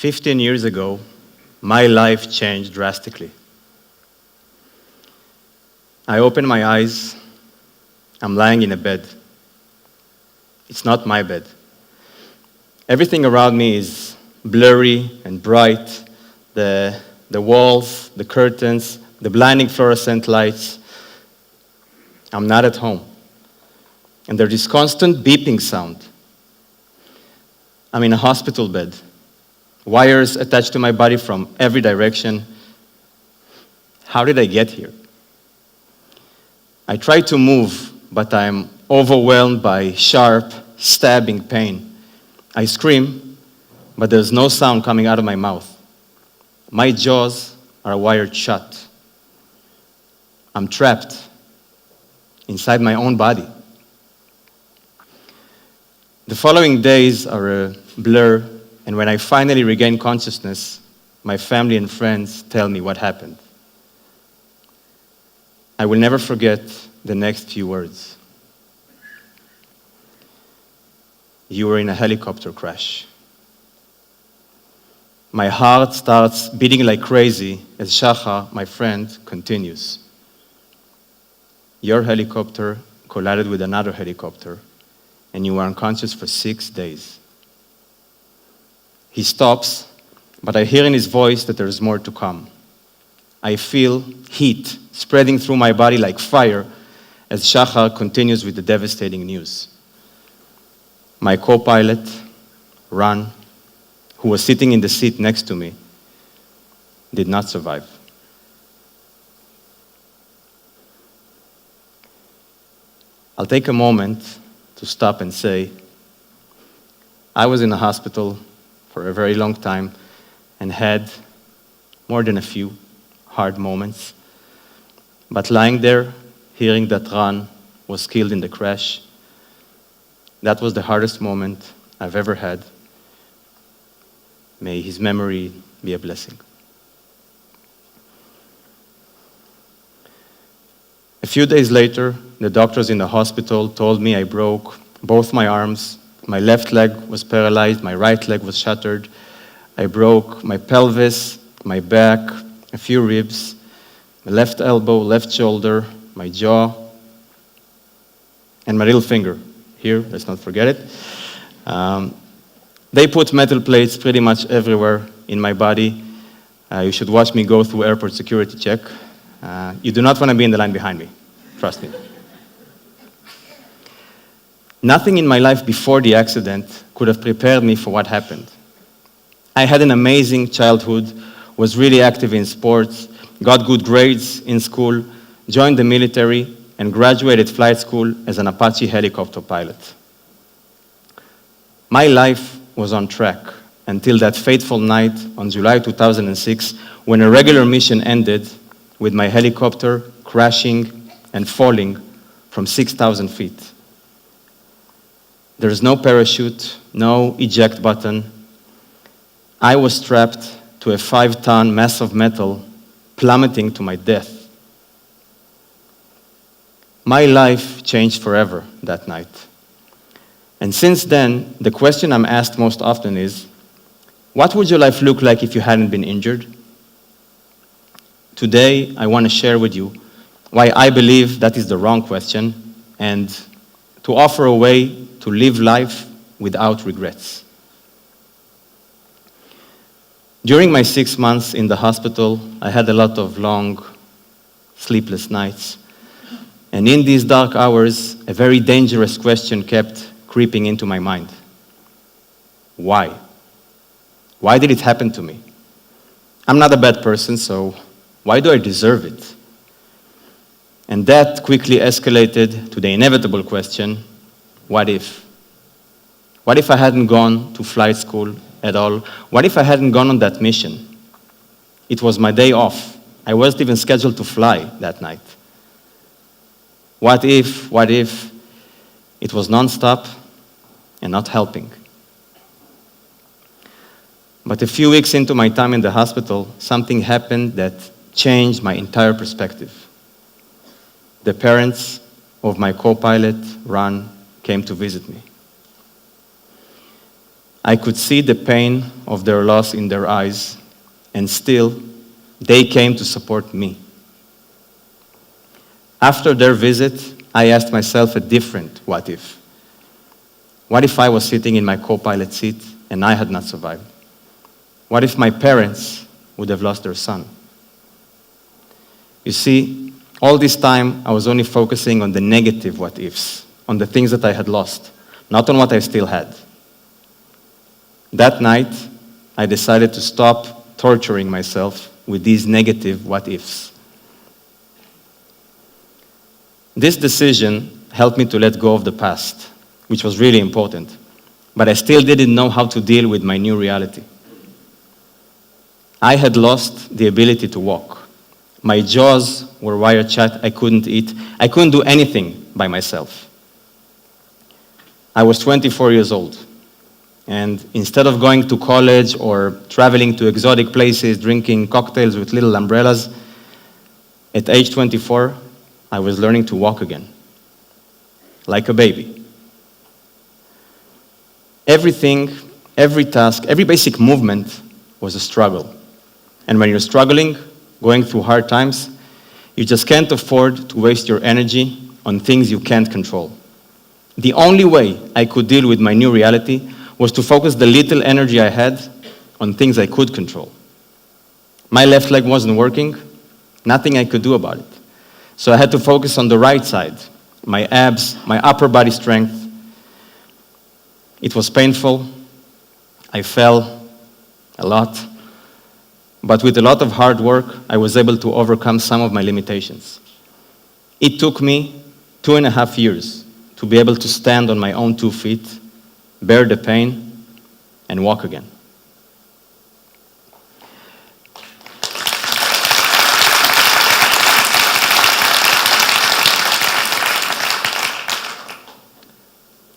15 years ago, my life changed drastically. I open my eyes, I'm lying in a bed. It's not my bed. Everything around me is blurry and bright. The walls, the curtains, the blinding fluorescent lights. I'm not at home. And there's this constant beeping sound. I'm in a hospital bed. Wires attached to my body from every direction. How did I get here? I try to move, but I'm overwhelmed by sharp, stabbing pain. I scream, but there's no sound coming out of my mouth. My jaws are wired shut. I'm trapped inside my own body. The following days are a blur, and when I finally regain consciousness, my family and friends tell me what happened. I will never forget the next few words. You were in a helicopter crash. My heart starts beating like crazy as Shachar, my friend, continues. Your helicopter collided with another helicopter, and you were unconscious for 6 days. He stops, but I hear in his voice that there is more to come. I feel heat spreading through my body like fire as Shachar continues with the devastating news. My co-pilot, Ran, who was sitting in the seat next to me, did not survive. I'll take a moment to stop and say, I was in a hospital for a very long time and had more than a few hard moments. But lying there, hearing that Ran was killed in the crash, that was the hardest moment I've ever had. May his memory be a blessing. A few days later, the doctors in the hospital told me I broke both my arms. My left leg was paralyzed, my right leg was shattered. I broke my pelvis, my back, a few ribs, my left elbow, left shoulder, my jaw, and my little finger. Here, let's not forget it. They put metal plates pretty much everywhere in my body. You should watch me go through airport security check. You do not want to be in the line behind me, trust me. Nothing in my life before the accident could have prepared me for what happened. I had an amazing childhood, was really active in sports, got good grades in school, joined the military, and graduated flight school as an Apache helicopter pilot. My life was on track until that fateful night on July 2006 when a regular mission ended with my helicopter crashing and falling from 6,000 feet. There's no parachute, no eject button. I was strapped to a 5-ton mass of metal plummeting to my death. My life changed forever that night. And since then, the question I'm asked most often is, what would your life look like if you hadn't been injured? Today, I want to share with you why I believe that is the wrong question and to offer a way to live life without regrets. During my 6 months in the hospital, I had a lot of long, sleepless nights. And in these dark hours, a very dangerous question kept creeping into my mind. Why? Why did it happen to me? I'm not a bad person, so why do I deserve it? And that quickly escalated to the inevitable question, what if? What if I hadn't gone to flight school at all? What if I hadn't gone on that mission? It was my day off. I wasn't even scheduled to fly that night. What if it was nonstop and not helping? But a few weeks into my time in the hospital, something happened that changed my entire perspective. The parents of my co-pilot, Ran, came to visit me. I could see the pain of their loss in their eyes, and still, they came to support me. After their visit, I asked myself a different what if. What if I was sitting in my co-pilot seat and I had not survived? What if my parents would have lost their son? You see, all this time I was only focusing on the negative what ifs, on the things that I had lost, not on what I still had. That night, I decided to stop torturing myself with these negative what ifs. This decision helped me to let go of the past, which was really important, but I still didn't know how to deal with my new reality. I had lost the ability to walk. My jaws were wired shut. I couldn't eat. I couldn't do anything by myself. I was 24 years old. And instead of going to college or traveling to exotic places, drinking cocktails with little umbrellas, at age 24, I was learning to walk again, like a baby. Everything, every task, every basic movement was a struggle. And when you're struggling, going through hard times, you just can't afford to waste your energy on things you can't control. The only way I could deal with my new reality was to focus the little energy I had on things I could control. My left leg wasn't working, nothing I could do about it. So I had to focus on the right side, my abs, my upper body strength. It was painful. I fell a lot. But with a lot of hard work, I was able to overcome some of my limitations. It took me 2.5 years to be able to stand on my own 2 feet, bear the pain, and walk again.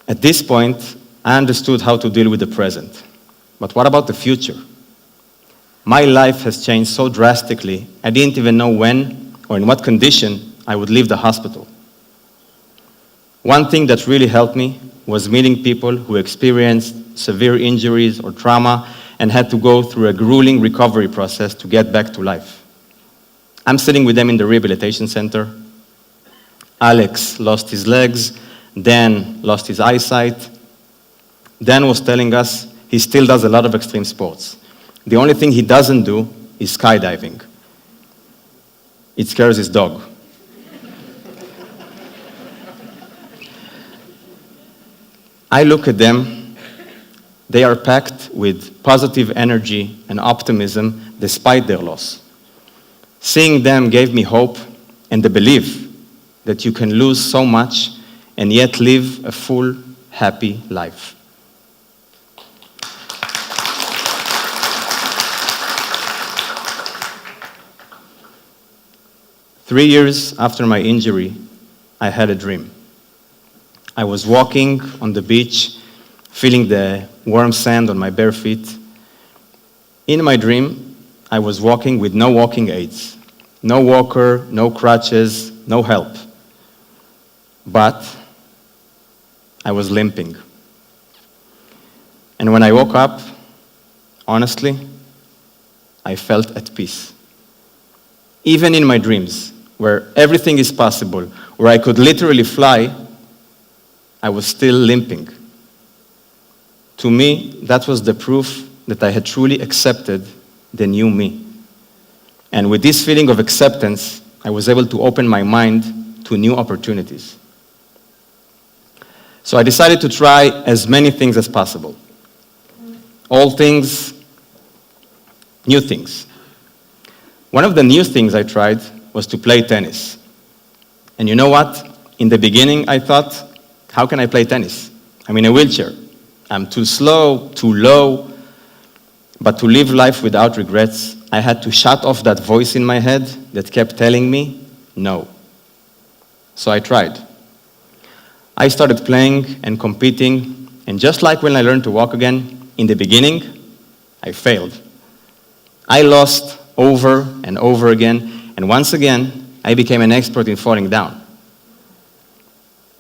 At this point, I understood how to deal with the present. But what about the future? My life has changed so drastically, I didn't even know when or in what condition I would leave the hospital. One thing that really helped me was meeting people who experienced severe injuries or trauma and had to go through a grueling recovery process to get back to life. I'm sitting with them in the rehabilitation center. Alex lost his legs. Dan lost his eyesight. Dan was telling us he still does a lot of extreme sports. The only thing he doesn't do is skydiving. It scares his dog. I look at them, they are packed with positive energy and optimism despite their loss. Seeing them gave me hope and the belief that you can lose so much and yet live a full, happy life. Three years after my injury, I had a dream. I was walking on the beach, feeling the warm sand on my bare feet. In my dream, I was walking with no walking aids, no walker, no crutches, no help. But I was limping. And when I woke up, honestly, I felt at peace. Even in my dreams, where everything is possible, where I could literally fly, I was still limping. To me, that was the proof that I had truly accepted the new me. And with this feeling of acceptance, I was able to open my mind to new opportunities. So I decided to try as many things as possible. All things, new things. One of the new things I tried was to play tennis. And you know what? In the beginning, I thought, how can I play tennis? I'm in a wheelchair. I'm too slow, too low. But to live life without regrets, I had to shut off that voice in my head that kept telling me no. So I tried. I started playing and competing, and just like when I learned to walk again, in the beginning, I failed. I lost over and over again, and once again, I became an expert in falling down.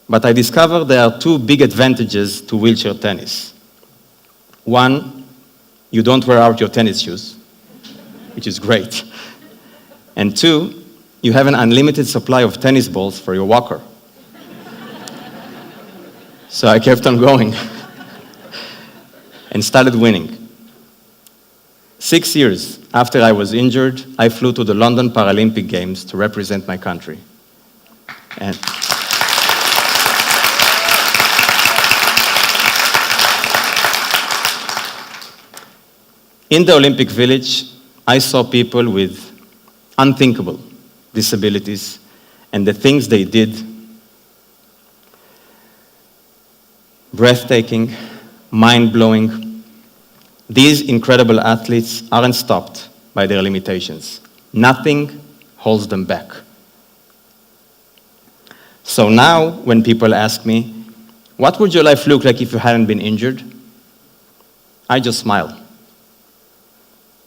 But I discovered there are two big advantages to wheelchair tennis. One, you don't wear out your tennis shoes, which is great. And two, you have an unlimited supply of tennis balls for your walker. So I kept on going and started winning. 6 years after I was injured, I flew to the London Paralympic Games to represent my country. And in the Olympic Village, I saw people with unthinkable disabilities, and the things they did, breathtaking, mind-blowing. These incredible athletes aren't stopped by their limitations. Nothing holds them back. So now, when people ask me, what would your life look like if you hadn't been injured? I just smile.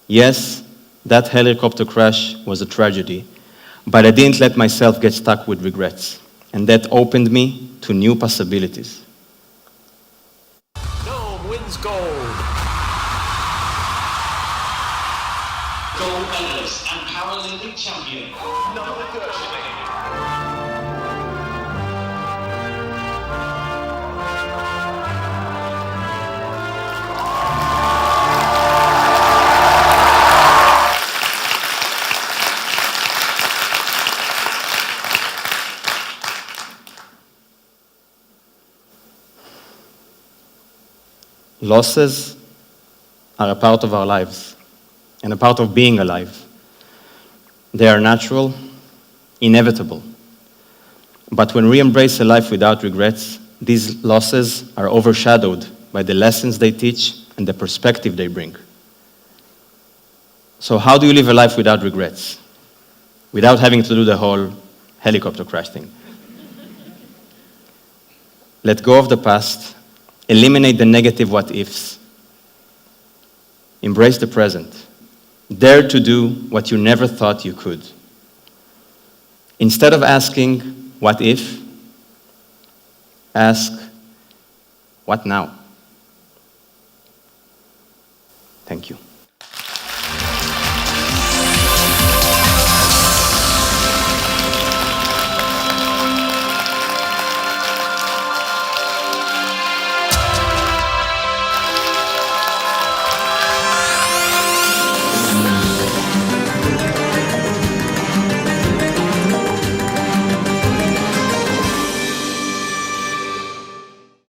Yes, that helicopter crash was a tragedy, but I didn't let myself get stuck with regrets, and that opened me to new possibilities. Noam wins gold. Gold medalist and Paralympic champion, Noam Gershony. Losses are a part of our lives and a part of being alive. They are natural, inevitable. But when we embrace a life without regrets, these losses are overshadowed by the lessons they teach and the perspective they bring. So how do you live a life without regrets? Without having to do the whole helicopter crash thing. Let go of the past. Eliminate the negative what-ifs. Embrace the present. Dare to do what you never thought you could. Instead of asking, what if? Ask, what now? Thank you.